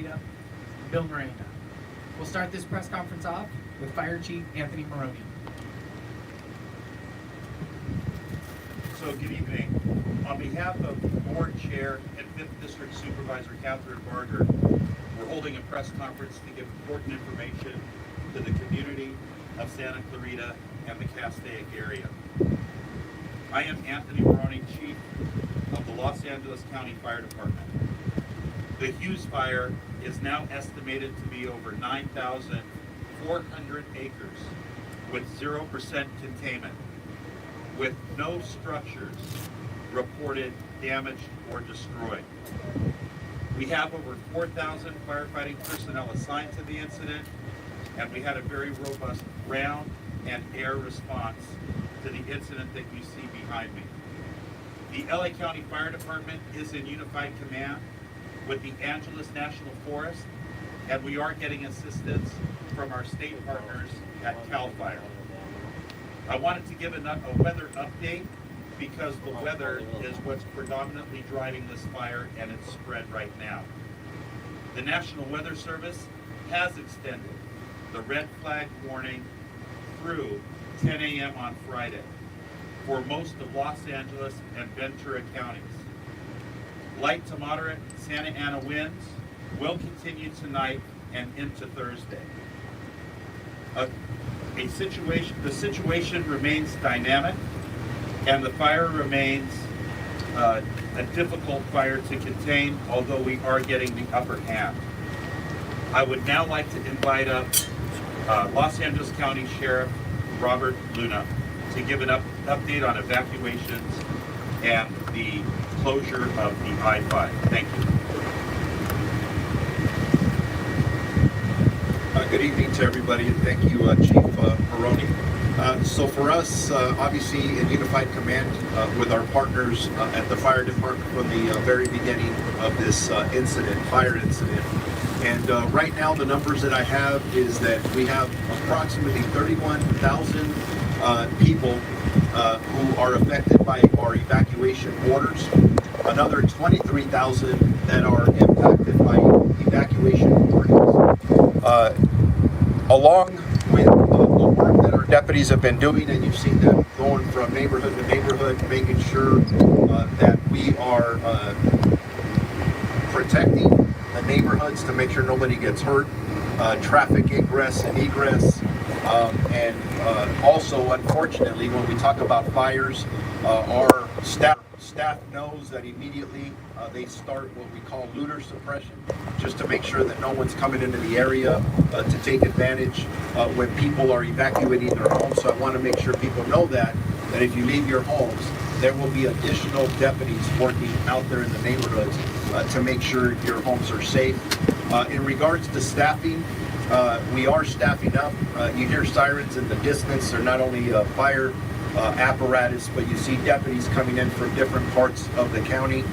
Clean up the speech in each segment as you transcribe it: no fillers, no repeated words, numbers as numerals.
Clarita, and Bill Miranda. We'll start this press conference off with Fire Chief Anthony Maroney. So good evening. On behalf of Board Chair and 5th District Supervisor Catherine Barger, we're holding a press conference to give important information to the community of Santa Clarita and the Castaic area. I am Anthony Maroney, Chief of the Los Angeles County Fire Department. The Hughes Fire is now estimated to be over 9,400 acres with 0% containment, with no structures reported damaged or destroyed. We have over 4,000 firefighting personnel assigned to the incident, and we had a very robust ground and air response to the incident that you see behind me. The LA County Fire Department is in unified command with the Angeles National Forest, and we are getting assistance from our state partners at CAL FIRE. I wanted to give a weather update because the weather is what's predominantly driving this fire and its spread right now. The National Weather Service has extended the red flag warning through 10 a.m. on Friday for most of Los Angeles and Ventura counties. Light to moderate Santa Ana winds will continue tonight and into Thursday. The situation remains dynamic, and the fire remains a difficult fire to contain, although we are getting the upper hand. I would now like to invite up Los Angeles County Sheriff Robert Luna to give an update on evacuations and the closure of the I-5. Thank you. Good evening to everybody, and thank you, Chief Maroney. So for us, obviously in unified command with our partners at the fire department from the very beginning of this fire incident. And right now the numbers that I have is that we have approximately 31,000 people who are affected by our evacuation orders, another 23,000 that are impacted by evacuation warnings. Along with the work that our deputies have been doing, and you've seen them going from neighborhood to neighborhood, making sure that we are protecting the neighborhoods to make sure nobody gets hurt, traffic ingress and egress, and also, unfortunately, when we talk about fires, our staff knows that immediately they start what we call looter suppression, just to make sure that no one's coming into the area to take advantage when people are evacuating their homes. So I want to make sure people know that if you leave your homes, there will be additional deputies working out there in the neighborhoods to make sure your homes are safe. In regards to staffing, we are staffing up. You hear sirens in the distance. They're not only fire apparatus, but you see deputies coming in from different parts of the county.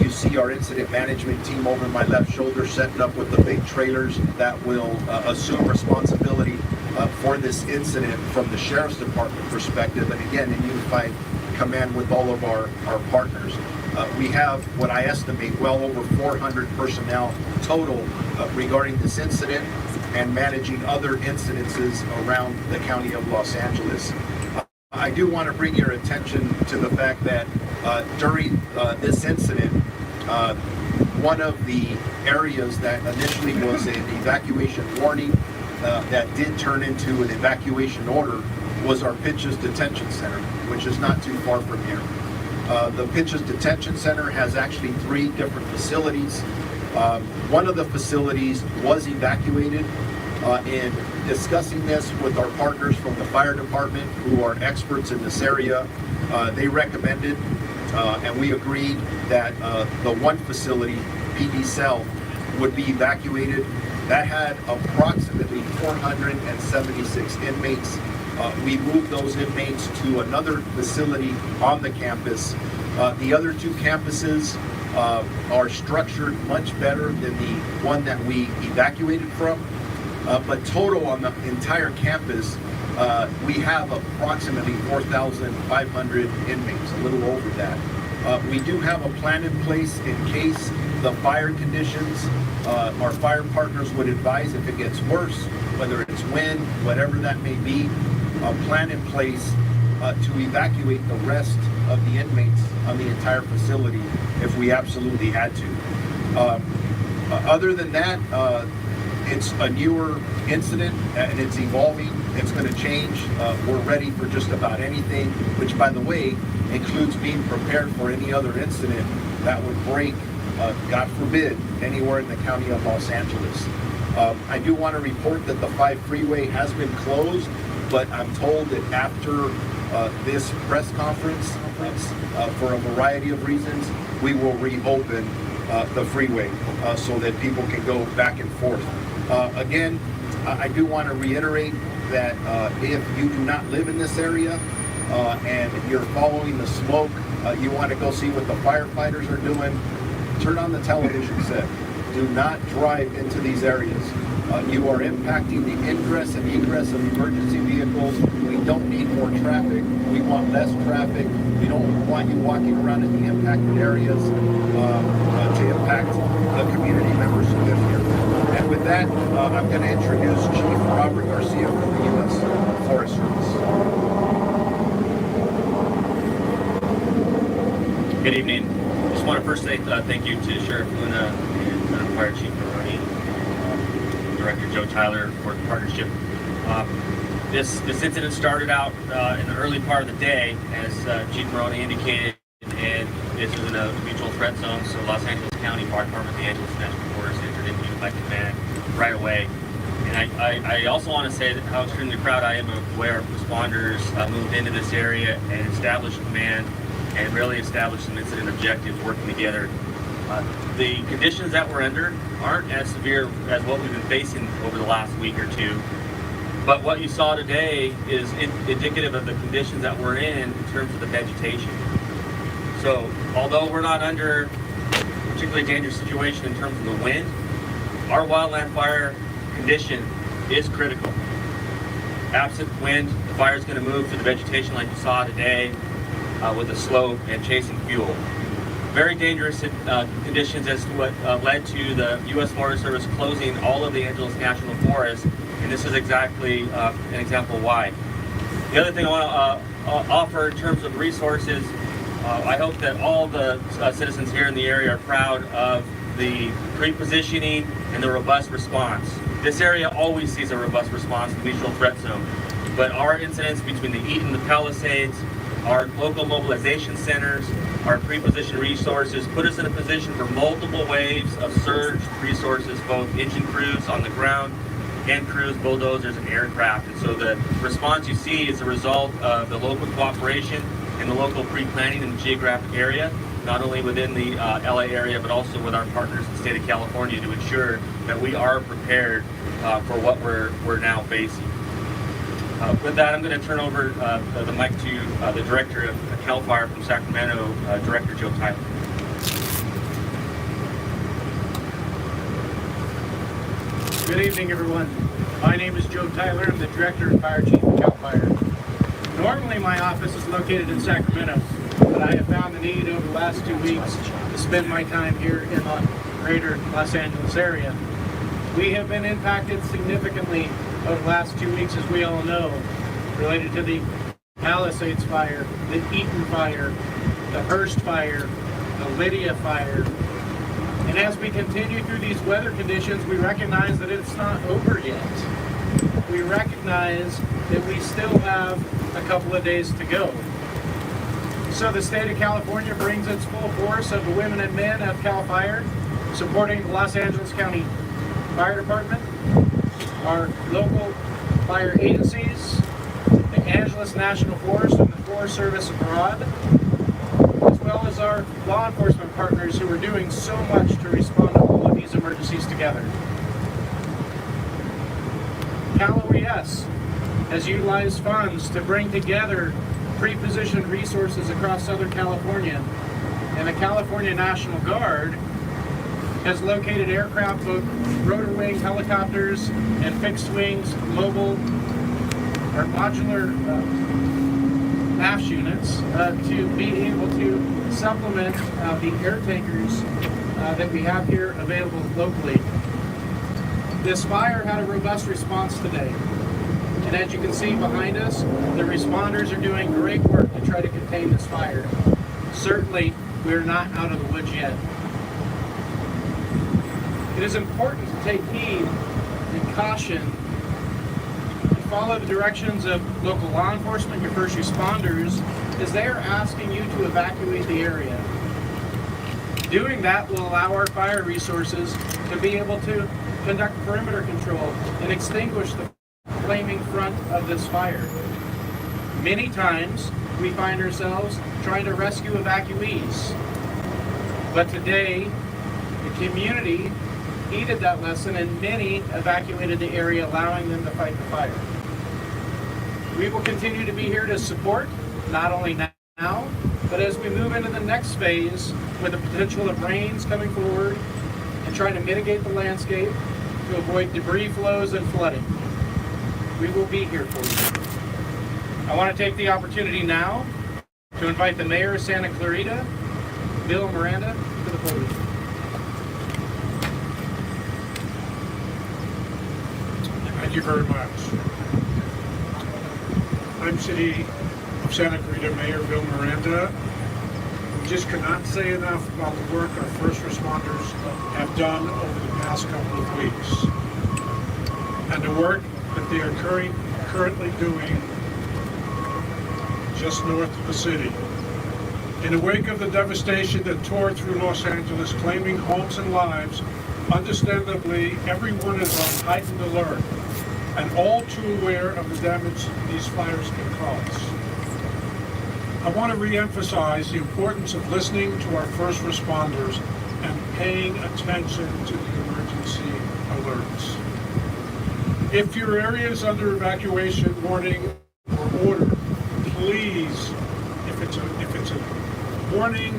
You see our incident management team over my left shoulder setting up with the big trailers that will assume responsibility for this incident from the Sheriff's Department perspective, and again in unified command with all of our partners. We have what I estimate well over 400 personnel total regarding this incident and managing other incidences around the county of Los Angeles. I do want to bring your attention to the fact that during this incident, one of the areas that initially was an evacuation warning that did turn into an evacuation order was our Pitches Detention Center, which is not too far from here. The Pitches Detention Center has actually 3 different facilities. One of the facilities was evacuated. In discussing this with our partners from the fire department who are experts in this area, they recommended and we agreed that the one facility, PD South, would be evacuated. That had approximately 476 inmates. We moved those inmates to another facility on the campus. The other 2 campuses are structured much better than the one that we evacuated from. But total on the entire campus, we have approximately 4,500 inmates, a little over that. We do have a plan in place in case the fire conditions, our fire partners would advise if it gets worse, whether it's wind, whatever that may be, a plan in place to evacuate the rest of the inmates on the entire facility if we absolutely had to. Other than that, it's a newer incident and it's evolving. It's going to change. We're ready for just about anything, which, by the way, includes being prepared for any other incident that would break, God forbid, anywhere in the county of Los Angeles. I do want to report that the 5 freeway has been closed, but I'm told that after this press conference, for a variety of reasons, we will reopen the freeway so that people can go back and forth. Again, I do want to reiterate that if you do not live in this area and you're following the smoke, you want to go see what the firefighters are doing, turn on the television set. Do not drive into these areas. You are impacting the ingress and egress of emergency vehicles. We don't need more traffic. We want less traffic. We don't want you walking around in the impacted areas to impact the community members who live here. And with that, I'm going to introduce Chief Robert Garcia from the U.S. Forest Service. Good evening. Just want to first say thank you to Sheriff Luna and Fire Chief Maroney, Director Joe Tyler for the partnership. This incident started out in the early part of the day, as Chief Maroney indicated, and this was in a mutual threat zone, so Los Angeles County Fire Department, the Angeles National Forest entered into unified command right away. And I also want to say that how extremely proud I am of the way our responders moved into this area and established command and really established some incident objectives working together. The conditions that we're under aren't as severe as what we've been facing over the last week or two. But what you saw today is indicative of the conditions that we're in terms of the vegetation. So although we're not under a particularly dangerous situation in terms of the wind, our wildland fire condition is critical. Absent wind, the fire is going to move through the vegetation like you saw today with a slope and chasing fuel. Very dangerous conditions as to what led to the U.S. Forest Service closing all of the Angeles National Forest, and this is exactly an example why. The other thing I want to offer in terms of resources, I hope that all the citizens here in the area are proud of the pre-positioning and the robust response. This area always sees a robust response to the mutual threat zone, but our incidents between the Eaton, the Palisades, our local mobilization centers, our pre-positioned resources put us in a position for multiple waves of surge resources, both engine crews on the ground and crews, bulldozers, and aircraft. And so the response you see is a result of the local cooperation and the local pre-planning in the geographic area, not only within the LA area, but also with our partners in the state of California to ensure that we are prepared for what we're now facing. With that, I'm going to turn over the mic to the Director of CAL FIRE from Sacramento, Director Joe Tyler. Good evening, everyone. My name is Joe Tyler. I'm the Director and Fire Chief of CAL FIRE. Normally, my office is located in Sacramento, but I have found the need over the last 2 weeks to spend my time here in the greater Los Angeles area. We have been impacted significantly over the last 2 weeks, as we all know, related to the Palisades fire, the Eaton fire, the Hearst fire, the Lydia fire. And as we continue through these weather conditions, we recognize that it's not over yet. We recognize that we still have a couple of days to go. So the state of California brings its full force of the women and men of CAL FIRE, supporting the Los Angeles County Fire Department, our local fire agencies, the Angeles National Forest and the Forest Service abroad, as well as our law enforcement partners who are doing so much to respond to all of these emergencies together. Cal OES has utilized funds to bring together pre-positioned resources across Southern California, and the California National Guard has located aircraft, both rotor wing helicopters and fixed wings, mobile or modular MAFS units to be able to supplement the air tankers that we have here available locally. This fire had a robust response today. And as you can see behind us, the responders are doing great work to try to contain this fire. Certainly, we're not out of the woods yet. It is important to take heed and caution and follow the directions of local law enforcement, your first responders, as they are asking you to evacuate the area. Doing that will allow our fire resources to be able to conduct perimeter control and extinguish the flaming front of this fire. Many times we find ourselves trying to rescue evacuees, but today the community heeded that lesson and many evacuated the area, allowing them to fight the fire. We will continue to be here to support, not only now, but as we move into the next phase with the potential of rains coming forward and trying to mitigate the landscape to avoid debris flows and flooding. We will be here for you. I want to take the opportunity now to invite the Mayor of Santa Clarita, Bill Miranda, to the podium. Thank you very much. I'm City of Santa Clarita Mayor Bill Miranda. We just cannot say enough about the work our first responders have done over the past couple of weeks, and the work that they are currently doing just north of the city. In the wake of the devastation that tore through Los Angeles, claiming homes and lives, understandably, everyone is on heightened alert and all too aware of the damage these fires can cause. I want to re-emphasize the importance of listening to our first responders and paying attention to the emergency alerts. If your area is under evacuation warning or order, please, if it's a warning,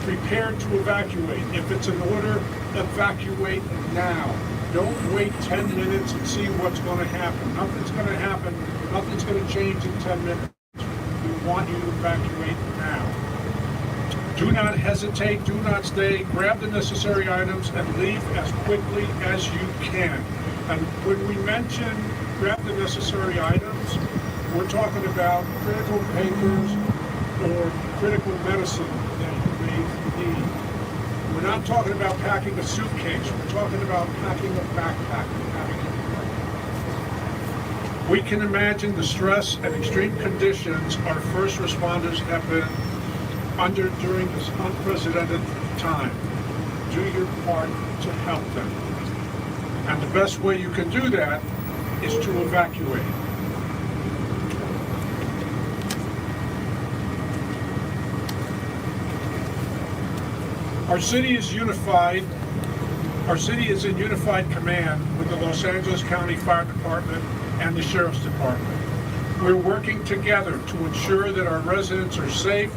prepare to evacuate. If it's an order, evacuate now. Don't wait 10 minutes and see what's going to happen. Nothing's going to happen. Nothing's going to change in 10 minutes. We want you to evacuate now. Do not hesitate. Do not stay. Grab the necessary items and leave as quickly as you can. And when we mention grab the necessary items, we're talking about critical papers or critical medicine that you may need. We're not talking about packing a suitcase. We're talking about packing a backpack. We can imagine the stress and extreme conditions our first responders have been under during this unprecedented time. Do your part to help them. And the best way you can do that is to evacuate. Our city is unified. Our city is in unified command with the Los Angeles County Fire Department and the Sheriff's Department. We're working together to ensure that our residents are safe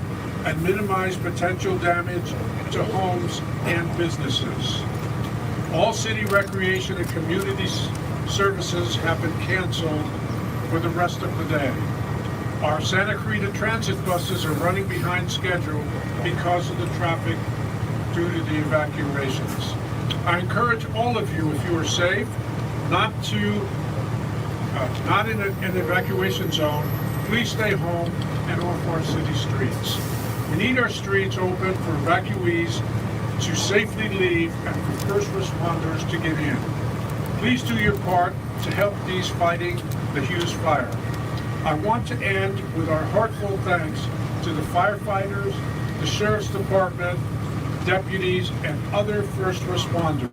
and minimize potential damage to homes and businesses. All city recreation and community services have been canceled for the rest of the day. Our Santa Clarita transit buses are running behind schedule because of the traffic due to the evacuations. I encourage all of you, if you are safe, not in an evacuation zone, please stay home and off our city streets. We need our streets open for evacuees to safely leave and for first responders to get in. Please do your part to help these fighting the Hughes Fire. I want to end with our heartfelt thanks to the firefighters, the Sheriff's Department, deputies, and other first responders.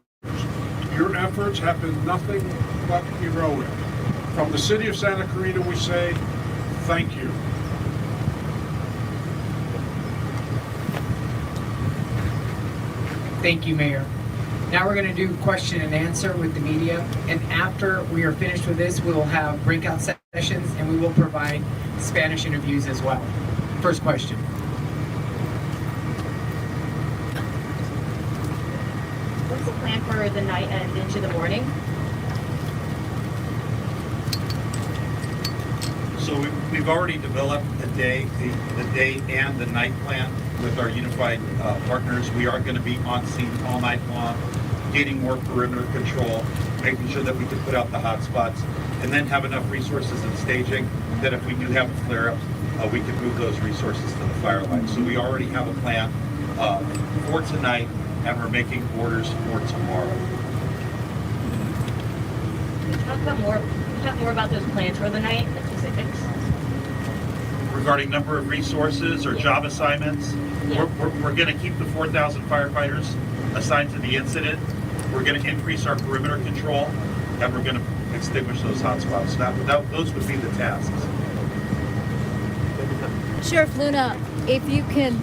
Your efforts have been nothing but heroic. From the city of Santa Clarita, we say thank you. Thank you, Mayor. Now we're going to do question and answer with the media, and after we are finished with this, we will have breakout sessions and we will provide Spanish interviews as well. First question. What's the plan for the night and into the morning? So So we've already developed the day and the night plan with our unified partners. We are going to be on scene all night long, getting more perimeter control, making sure that we can put out the hot spots, and then have enough resources in staging that if we do have a flare-up, we can move those resources to the fire line. So we already have a plan for tonight, and we're making orders for tomorrow. Talk more about those plans for the night, the specifics. Regarding number of resources or job assignments, Yeah. we're going to keep the 4,000 firefighters assigned to the incident. We're going to increase our perimeter control, and we're going to extinguish those hotspots. Those would be the tasks. Sheriff Luna, if you can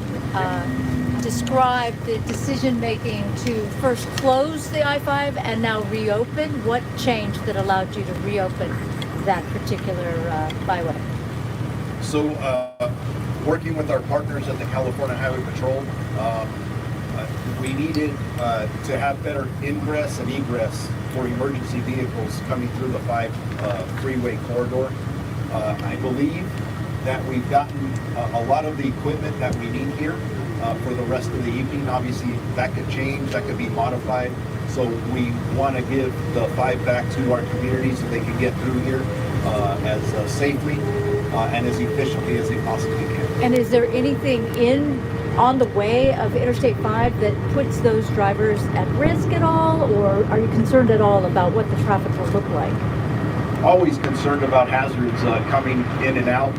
describe the decision-making to first close the I-5 and now reopen, what changed that allowed you to reopen that particular byway? So, working with our partners at the California Highway Patrol, we needed to have better ingress and egress for emergency vehicles coming through the 5 freeway corridor. I believe that we've gotten a lot of the equipment that we need here for the rest of the evening. Obviously, that could change, that could be modified. So we want to give the 5 back to our community so they can get through here as safely and as efficiently as they possibly can. And is there anything on the way of Interstate 5 that puts those drivers at risk at all, or are you concerned at all about what the traffic will look like? Always concerned about hazards coming in and out,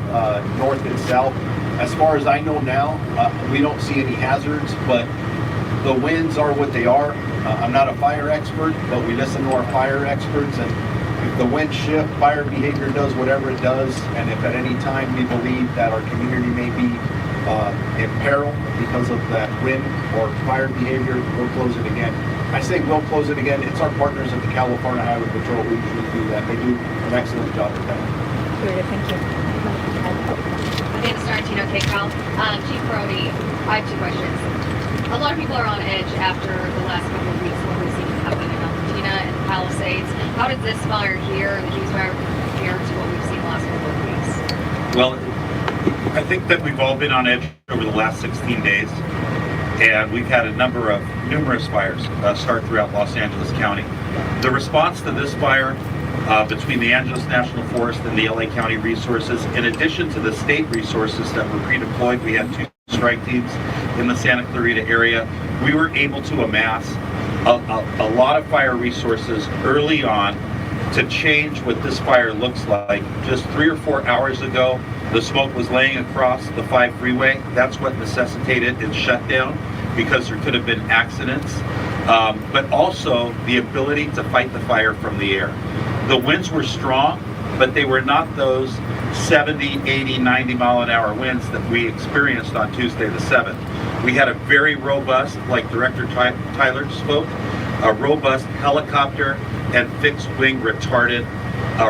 north and south. As far as I know now, we don't see any hazards, but the winds are what they are. I'm not a fire expert, but we listen to our fire experts, and if the winds shift, fire behavior does whatever it does, and if at any time we believe that our community may be in peril because of that wind or fire behavior, we'll close it again. I say we'll close it again. It's our partners at the California Highway Patrol who usually do that. They do an excellent job with that. Great, thank you. Amanda Starantino, KCAL. Chief Brody, I have 2 questions. A lot of people are on edge after the last couple of weeks what we've seen happen in Albertina and the Palisades. How did this fire here, the Hughes Fire, compare to what we've seen the last couple of weeks? Well, I think that we've all been on edge over the last 16 days, and we've had numerous fires start throughout Los Angeles County. The response to this fire between the Angeles National Forest and the LA County resources, in addition to the state resources that were pre-deployed, we had 2 strike teams in the Santa Clarita area. We were able to amass a lot of fire resources early on to change what this fire looks like. Just 3 or 4 hours ago, the smoke was laying across the 5 freeway. That's what necessitated its shutdown, because there could have been accidents, but also the ability to fight the fire from the air. The winds were strong, but they were not those 70, 80, 90 mile an hour winds that we experienced on Tuesday the 7th. We had a very robust, like Director Tyler spoke, a robust helicopter and fixed wing retardant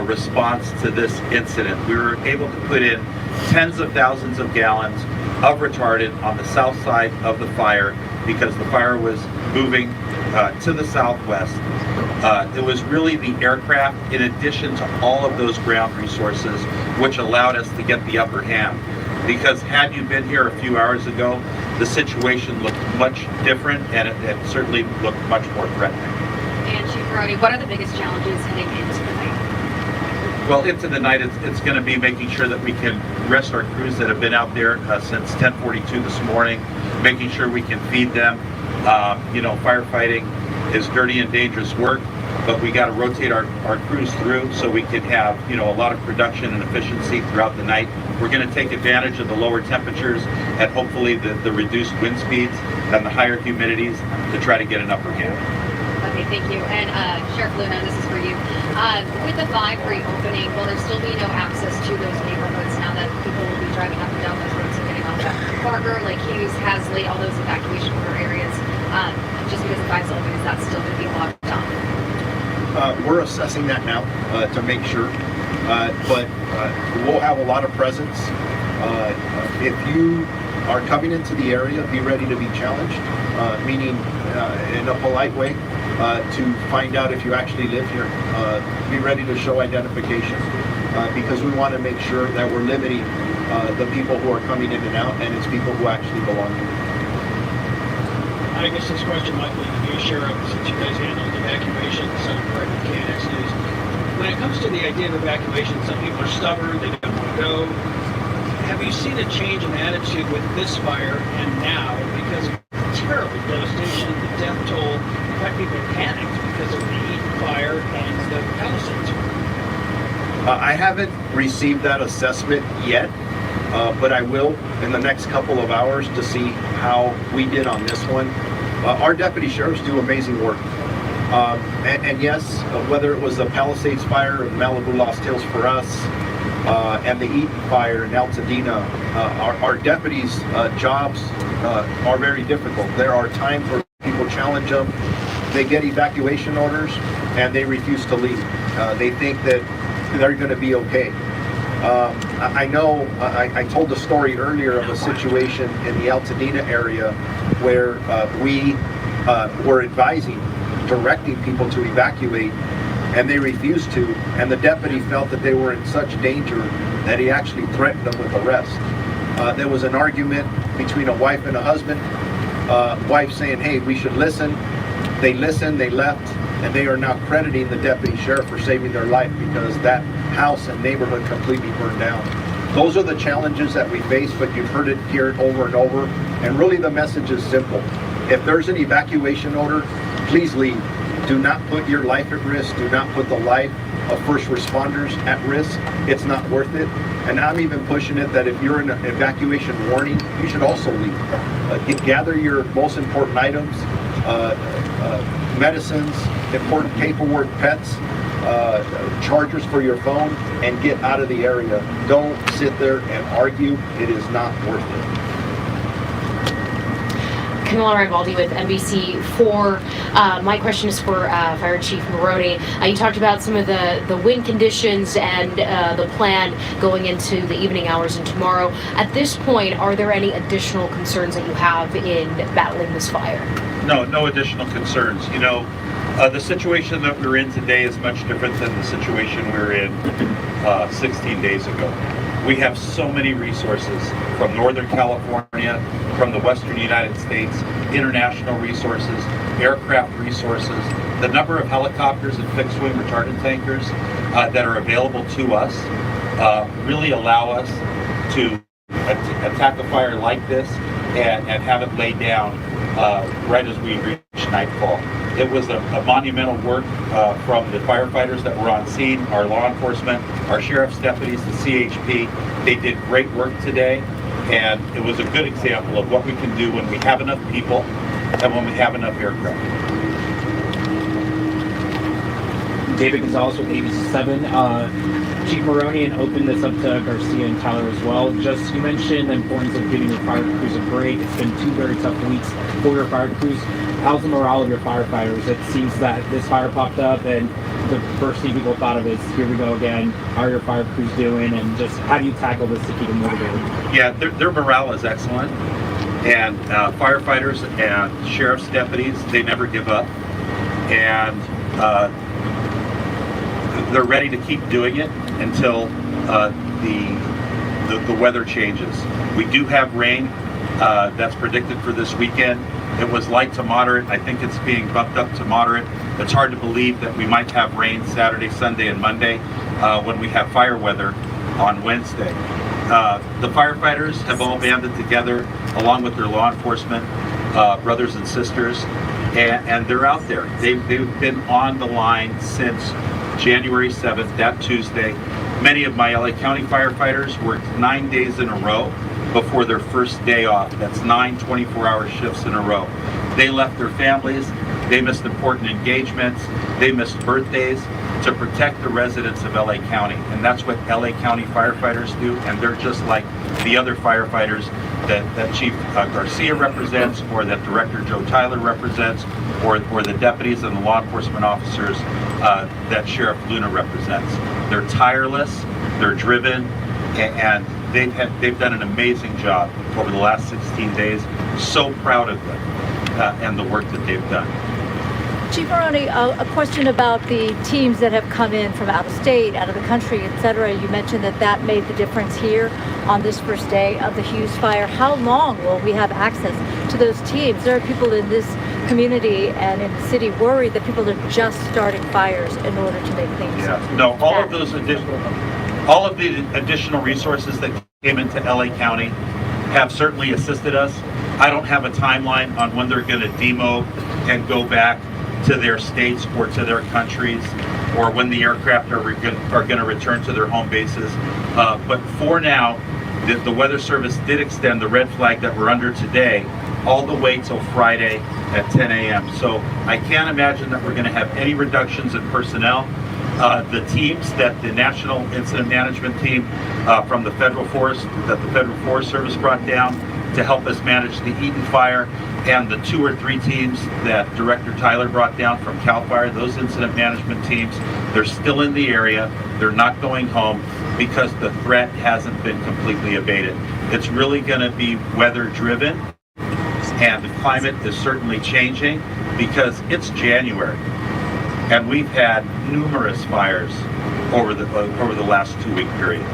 response to this incident. We were able to put in tens of thousands of gallons of retardant on the south side of the fire because the fire was moving to the southwest. It was really the aircraft in addition to all of those ground resources which allowed us to get the upper hand. Because had you been here a few hours ago, the situation looked much different, and it certainly looked much more threatening. And Chief Brody, what are the biggest challenges heading into the night? Well, into the night, it's going to be making sure that we can rest our crews that have been out there since 10:42 this morning, making sure we can feed them. Firefighting is dirty and dangerous work, but we got to rotate our crews through so we can have, a lot of production and efficiency throughout the night. We're going to take advantage of the lower temperatures and hopefully the reduced wind speeds and the higher humidities to try to get an upper hand. Okay, thank you. And Sheriff Luna, this is for you. With the 5 reopening, will there still be no access to those neighborhoods now that people will be driving up and down those roads and getting on that? Parker, Lake Hughes, Hasley, all those evacuation order areas, just because the 5's open, is that still going to be locked down? We're assessing that now to make sure, but we'll have a lot of presence. If you are coming into the area, be ready to be challenged, meaning in a polite way, to find out if you actually live here. Be ready to show identification. because we want to make sure that we're limiting the people who are coming in and out, and it's people who actually belong here. I guess this question might be to you, Sheriff, since you guys handled evacuations, Director KNX News. When it comes to the idea of evacuation, some people are stubborn, they don't want to go. Have you seen a change in attitude with this fire and now? Because of the terrible devastation, the death toll, in fact, people are panicked because of the Eaton fire and the Palisades fire. I haven't received that assessment yet, but I will in the next couple of hours to see how we did on this one. Our deputy sheriffs do amazing work. And yes, whether it was the Palisades fire in Malibu Lost Hills for us, and the Eaton fire in Altadena, our deputies' jobs are very difficult. There are times where people challenge them, they get evacuation orders, and they refuse to leave. They think that they're going to be okay. I know I told the story earlier of a situation in the Altadena area where we were directing people to evacuate, and they refused to, and the deputy felt that they were in such danger that he actually threatened them with arrest. There was an argument between a wife and a husband, wife saying, hey, we should listen. They listened, they left, and they are now crediting the deputy sheriff for saving their life because that house and neighborhood completely burned down. Those are the challenges that we face, but you've heard it here over and over, and really the message is simple. If there's an evacuation order, please leave. Do not put your life at risk. Do not put the life of first responders at risk. It's not worth it. And I'm even pushing it that if you're in an evacuation warning, you should also leave. Gather your most important items, medicines, important paperwork, pets, chargers for your phone, and get out of the area. Don't sit there and argue. It is not worth it. Camilla Rivaldi with NBC4. My question is for Fire Chief Maroney. You talked about some of the wind conditions and the plan going into the evening hours and tomorrow. At this point, are there any additional concerns that you have in battling this fire? No additional concerns. You know, the situation that we're in today is much different than the situation we were in 16 days ago. We have so many resources from Northern California, from the Western United States, international resources, aircraft resources, the number of helicopters and fixed wing retardant tankers that are available to us really allow us to attack a fire like this and have it laid down right as we reach nightfall. It was a monumental work from the firefighters that were on scene, our law enforcement, our sheriff's deputies, the CHP. They did great work today, and it was a good example of what we can do when we have enough people and when we have enough aircraft. David Gonzalez with ABC7. Chief Maroney, and open this up to Garcia and Tyler as well. Just, you mentioned the importance of giving your fire crews a break. It's been 2 very tough weeks for your fire crews. How's the morale of your firefighters? It seems that this fire popped up and the first thing people thought of is, here we go again. How are your fire crews doing? And just how do you tackle this to keep them motivated? Yeah, their morale is excellent. And firefighters and sheriff's deputies, they never give up. And they're ready to keep doing it until the weather changes. We do have rain that's predicted for this weekend. It was light to moderate. I think it's being bumped up to moderate. It's hard to believe that we might have rain Saturday, Sunday, and Monday when we have fire weather on Wednesday. The firefighters have all banded together along with their law enforcement brothers and sisters, and they're out there. They've been on the line since January 7th, that Tuesday. Many of my LA County firefighters worked 9 days in a row before their first day off. That's 9 24-hour shifts in a row. They left their families, they missed important engagements, they missed birthdays to protect the residents of LA County. And that's what LA County firefighters do, and they're just like the other firefighters that Chief Garcia represents, or that Director Joe Tyler represents, or the deputies and the law enforcement officers that Sheriff Luna represents. They're tireless, they're driven, and they've done an amazing job over the last 16 days. So proud of them and the work that they've done. Chief Maroney, a question about the teams that have come in from out of state, out of the country, et cetera. You mentioned that made the difference here on this first day of the Hughes Fire. How long will we have access to those teams? There are people in this community and in the city worried that people are just starting fires in order to make things. Yeah. No, all of the additional resources that came into LA County have certainly assisted us. I don't have a timeline on when they're going to demo and go back to their states or to their countries, or when the aircraft are going to return to their home bases. But for now, the Weather Service did extend the red flag that we're under today all the way till Friday at 10 a.m. So I can't imagine that we're going to have any reductions in personnel. The teams that the National Incident Management Team from the Federal Forest, that the Federal Forest Service brought down to help us manage the Eaton Fire, and the 2 or 3 teams that Director Tyler brought down from CAL FIRE, those incident management teams, they're still in the area. They're not going home because the threat hasn't been completely abated. It's really going to be weather driven, and the climate is certainly changing because it's January. And we've had numerous fires over the last 2-week period.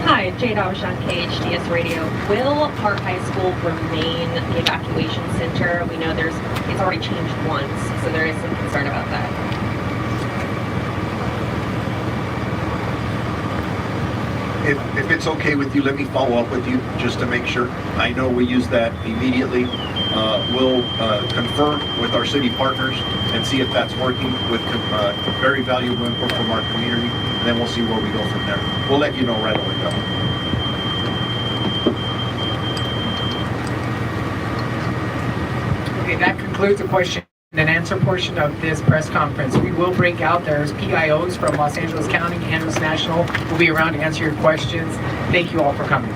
Hi, Jade Avashan, KHDS Radio. Will Park High School remain the evacuation center? We know it's already changed once, so there is some concern about that. If it's okay with you, let me follow up with you just to make sure. I know we use that immediately. We'll confer with our city partners and see if that's working with very valuable input from our community. And then we'll see where we go from there. We'll let you know right away, though. Okay, that concludes the question and answer portion of this press conference. We will break out. There's PIOs from Los Angeles County, Andrews National will be around to answer your questions. Thank you all for coming.